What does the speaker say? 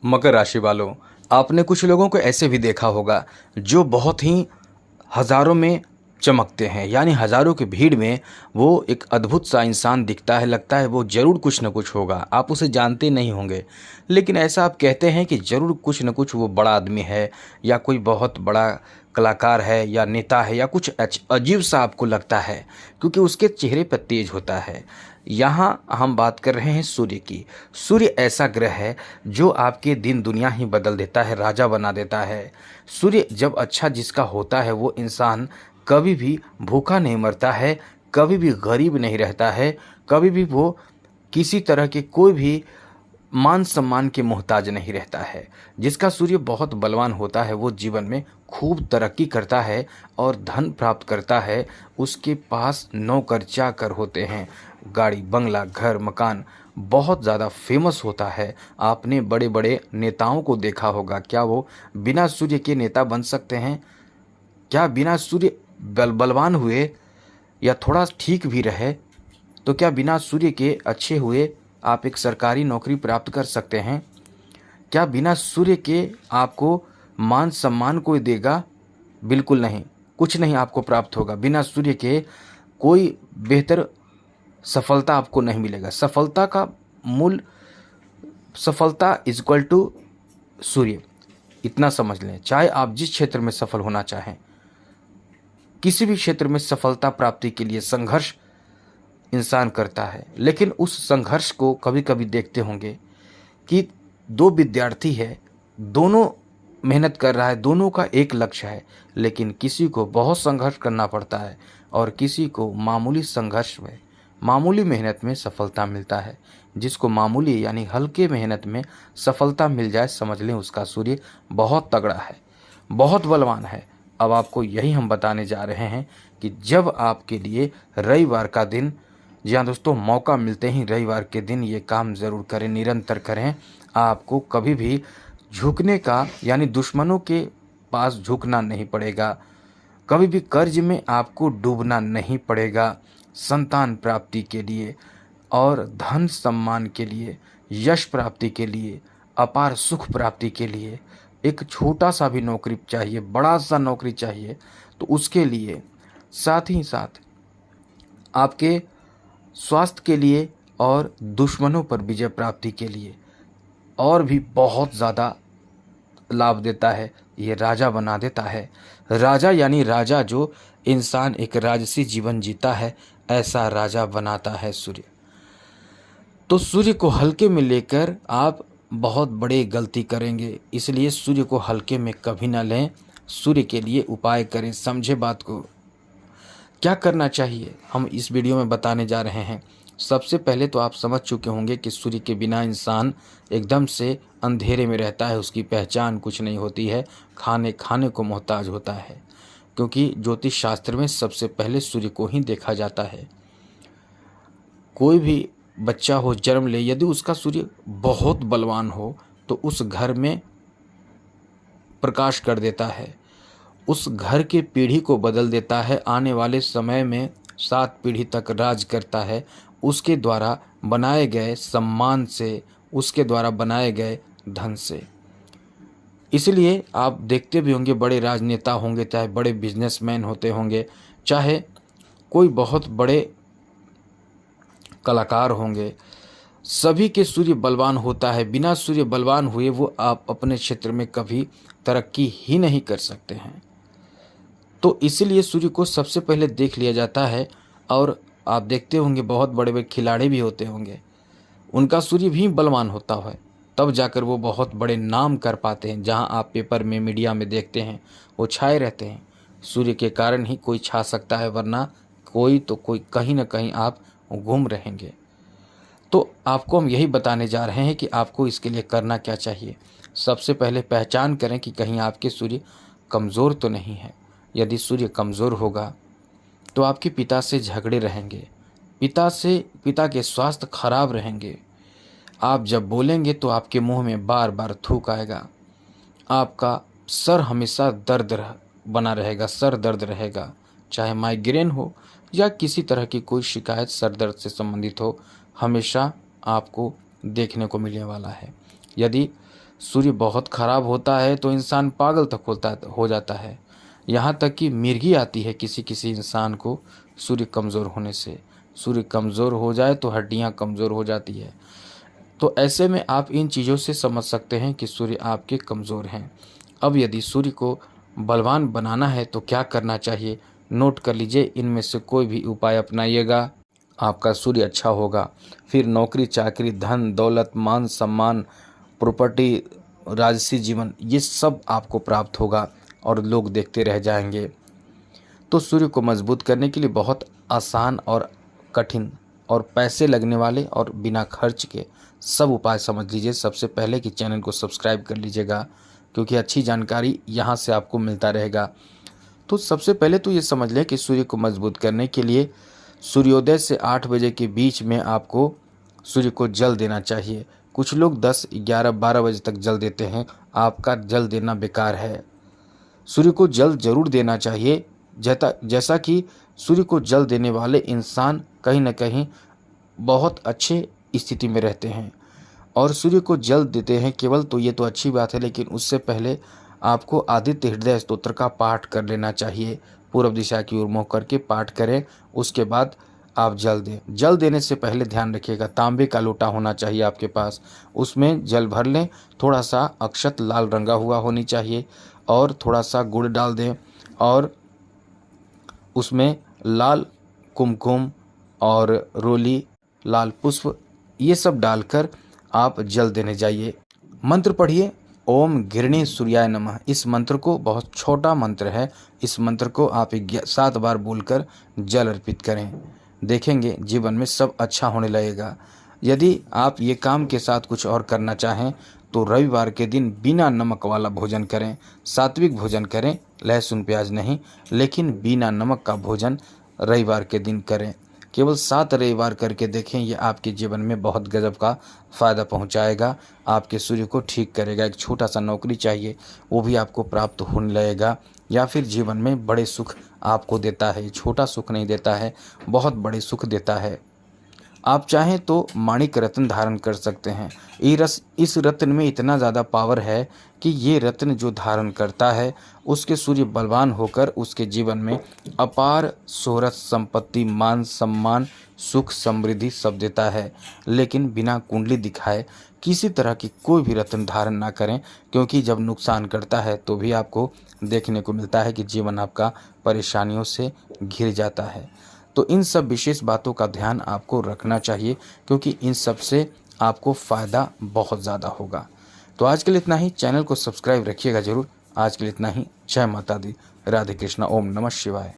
मकर राशि वालों, आपने कुछ लोगों को ऐसे भी देखा होगा जो बहुत ही हज़ारों में चमकते हैं, यानी हज़ारों की भीड़ में वो एक अद्भुत सा इंसान दिखता है। लगता है वो ज़रूर कुछ न कुछ होगा। आप उसे जानते नहीं होंगे, लेकिन ऐसा आप कहते हैं कि ज़रूर कुछ न कुछ वो बड़ा आदमी है, या कोई बहुत बड़ा कलाकार है, या नेता है, या कुछ अजीब सा आपको लगता है, क्योंकि उसके चेहरे पर तेज होता है। यहाँ हम बात कर रहे हैं सूर्य की। सूर्य ऐसा ग्रह है जो आपके दिन दुनिया ही बदल देता है, राजा बना देता है। सूर्य जब अच्छा जिसका होता है, वो इंसान कभी भी भूखा नहीं मरता है, कभी भी गरीब नहीं रहता है, कभी भी वो किसी तरह के कोई भी मान सम्मान के मोहताज नहीं रहता है। जिसका सूर्य बहुत बलवान होता है, वो जीवन में खूब तरक्की करता है और धन प्राप्त करता है। उसके पास नौकर चाकर होते हैं, गाड़ी बंगला घर मकान बहुत ज़्यादा फेमस होता है। आपने बड़े बड़े नेताओं को देखा होगा, क्या वो बिना सूर्य के नेता बन सकते हैं? क्या बिना सूर्य बलवान हुए या थोड़ा ठीक भी रहे, तो क्या बिना सूर्य के अच्छे हुए आप एक सरकारी नौकरी प्राप्त कर सकते हैं? क्या बिना सूर्य के आपको मान सम्मान कोई देगा? बिल्कुल नहीं, कुछ नहीं आपको प्राप्त होगा। बिना सूर्य के कोई बेहतर सफलता आपको नहीं मिलेगा। सफलता का मूल, सफलता इज इक्वल टू सूर्य, इतना समझ लें। चाहे आप जिस क्षेत्र में सफल होना चाहें, किसी भी क्षेत्र में सफलता प्राप्ति के लिए संघर्ष इंसान करता है, लेकिन उस संघर्ष को कभी कभी देखते होंगे कि दो विद्यार्थी है, दोनों मेहनत कर रहा है, दोनों का एक लक्ष्य है, लेकिन किसी को बहुत संघर्ष करना पड़ता है और किसी को मामूली संघर्ष में, मामूली मेहनत में सफलता मिलता है। जिसको मामूली यानी हल्के मेहनत में सफलता मिल जाए, समझ लें उसका सूर्य बहुत तगड़ा है, बहुत बलवान है। अब आपको यही हम बताने जा रहे हैं कि जब आपके लिए रविवार का दिन, जी हाँ दोस्तों, मौका मिलते ही रविवार के दिन ये काम ज़रूर करें, निरंतर करें। आपको कभी भी झुकने का यानी दुश्मनों के पास झुकना नहीं पड़ेगा, कभी भी कर्ज में आपको डूबना नहीं पड़ेगा। संतान प्राप्ति के लिए और धन सम्मान के लिए, यश प्राप्ति के लिए, अपार सुख प्राप्ति के लिए एक छोटा सा भी नौकरी चाहिए, बड़ा सा नौकरी चाहिए, तो उसके लिए साथ ही साथ आपके स्वास्थ्य के लिए और दुश्मनों पर विजय प्राप्ति के लिए और भी बहुत ज़्यादा लाभ देता है। ये राजा बना देता है। राजा यानी राजा, जो इंसान एक राजसी जीवन जीता है, ऐसा राजा बनाता है सूर्य। तो सूर्य को हल्के में लेकर आप बहुत बड़े गलती करेंगे, इसलिए सूर्य को हल्के में कभी ना लें। सूर्य के लिए उपाय करें, समझे बात को। क्या करना चाहिए हम इस वीडियो में बताने जा रहे हैं। सबसे पहले तो आप समझ चुके होंगे कि सूर्य के बिना इंसान एकदम से अंधेरे में रहता है, उसकी पहचान कुछ नहीं होती है, खाने खाने को मोहताज होता है, क्योंकि ज्योतिष शास्त्र में सबसे पहले सूर्य को ही देखा जाता है। कोई भी बच्चा हो, जन्म ले, यदि उसका सूर्य बहुत बलवान हो तो उस घर में प्रकाश कर देता है, उस घर के पीढ़ी को बदल देता है, आने वाले समय में 7 पीढ़ी तक राज करता है, उसके द्वारा बनाए गए सम्मान से, उसके द्वारा बनाए गए धन से। इसलिए आप देखते भी होंगे, बड़े राजनेता होंगे, चाहे बड़े बिजनेसमैन होते होंगे, चाहे कोई बहुत बड़े कलाकार होंगे, सभी के सूर्य बलवान होता है। बिना सूर्य बलवान हुए वो आप अपने क्षेत्र में कभी तरक्की ही नहीं कर सकते हैं। तो इसीलिए सूर्य को सबसे पहले देख लिया जाता है। और आप देखते होंगे बहुत बड़े बड़े खिलाड़ी भी होते होंगे, उनका सूर्य भी बलवान होता है, तब जाकर वो बहुत बड़े नाम कर पाते हैं। जहां आप पेपर में, मीडिया में देखते हैं, वो छाए रहते हैं, सूर्य के कारण ही कोई छा सकता है, वरना कोई तो कोई कहीं ना कहीं आप गुम रहेंगे। तो आपको हम यही बताने जा रहे हैं कि आपको इसके लिए करना क्या चाहिए। सबसे पहले पहचान करें कि कहीं आपके सूर्य कमज़ोर तो नहीं है। यदि सूर्य कमज़ोर होगा तो आपके पिता से झगड़े रहेंगे, पिता के स्वास्थ्य खराब रहेंगे। आप जब बोलेंगे तो आपके मुंह में बार बार थूक आएगा, आपका सर हमेशा बना रहेगा, सर दर्द रहेगा, चाहे माइग्रेन हो या किसी तरह की कोई शिकायत सर दर्द से संबंधित हो, हमेशा आपको देखने को मिलने वाला है। यदि सूर्य बहुत खराब होता है तो इंसान पागल तक हो जाता है। यहाँ तक कि मिर्गी आती है किसी किसी इंसान को सूर्य कमज़ोर होने से। सूर्य कमज़ोर हो जाए तो हड्डियाँ कमज़ोर हो जाती है। तो ऐसे में आप इन चीज़ों से समझ सकते हैं कि सूर्य आपके कमज़ोर हैं। अब यदि सूर्य को बलवान बनाना है तो क्या करना चाहिए, नोट कर लीजिए। इनमें से कोई भी उपाय अपनाइएगा, आपका सूर्य अच्छा होगा। फिर नौकरी चाकरी, धन दौलत, मान सम्मान, प्रॉपर्टी, राजसी जीवन, ये सब आपको प्राप्त होगा और लोग देखते रह जाएंगे। तो सूर्य को मजबूत करने के लिए बहुत आसान और कठिन और पैसे लगने वाले और बिना खर्च के सब उपाय समझ लीजिए। सबसे पहले कि चैनल को सब्सक्राइब कर लीजिएगा, क्योंकि अच्छी जानकारी यहाँ से आपको मिलता रहेगा। तो सबसे पहले तो ये समझ लें कि सूर्य को मजबूत करने के लिए सूर्योदय से 8 बजे के बीच में आपको सूर्य को जल देना चाहिए। कुछ लोग 10, 11, 12 बजे तक जल देते हैं, आपका जल देना बेकार है। सूर्य को जल जरूर देना चाहिए। जैसा कि सूर्य को जल देने वाले इंसान कहीं ना कहीं बहुत अच्छे स्थिति में रहते हैं और सूर्य को जल देते हैं केवल, तो ये तो अच्छी बात है, लेकिन उससे पहले आपको आदित्य हृदय स्तोत्र का पाठ कर लेना चाहिए। पूर्व दिशा की ओर मुँह करके पाठ करें, उसके बाद आप जल दें। जल देने से पहले ध्यान रखिएगा, तांबे का लोटा होना चाहिए आपके पास, उसमें जल भर लें। थोड़ा सा अक्षत लाल रंगा हुआ होनी चाहिए और थोड़ा सा गुड़ डाल दें और उसमें लाल कुमकुम और रोली, लाल पुष्प, ये सब डालकर आप जल देने जाइए। मंत्र पढ़िए, ओम घृणी सूर्याय नमः। इस मंत्र को, बहुत छोटा मंत्र है, इस मंत्र को आप 7 बार बोलकर जल अर्पित करें। देखेंगे जीवन में सब अच्छा होने लगेगा। यदि आप ये काम के साथ कुछ और करना चाहें तो रविवार के दिन बिना नमक वाला भोजन करें, सात्विक भोजन करें, लहसुन प्याज नहीं, लेकिन बिना नमक का भोजन रविवार के दिन करें। केवल 7 रविवार करके देखें, ये आपके जीवन में बहुत गजब का फ़ायदा पहुंचाएगा, आपके सूर्य को ठीक करेगा। एक छोटा सा नौकरी चाहिए, वो भी आपको प्राप्त होने लगेगा, या फिर जीवन में बड़े सुख आपको देता है। छोटा सुख नहीं देता है, बहुत बड़े सुख देता है। आप चाहें तो माणिक रत्न धारण कर सकते हैं। इस रत्न में इतना ज़्यादा पावर है कि ये रत्न जो धारण करता है उसके सूर्य बलवान होकर उसके जीवन में अपार शोहरत, संपत्ति, मान सम्मान, सुख, समृद्धि सब देता है। लेकिन बिना कुंडली दिखाए किसी तरह की कोई भी रत्न धारण ना करें, क्योंकि जब नुकसान करता है तो भी आपको देखने को मिलता है कि जीवन आपका परेशानियों से घिर जाता है। तो इन सब विशेष बातों का ध्यान आपको रखना चाहिए, क्योंकि इन सब से आपको फ़ायदा बहुत ज़्यादा होगा। तो आज के लिए इतना ही, चैनल को सब्सक्राइब रखिएगा ज़रूर। आज के लिए इतना ही। जय माता दी, राधे कृष्णा, ओम नमः शिवाय।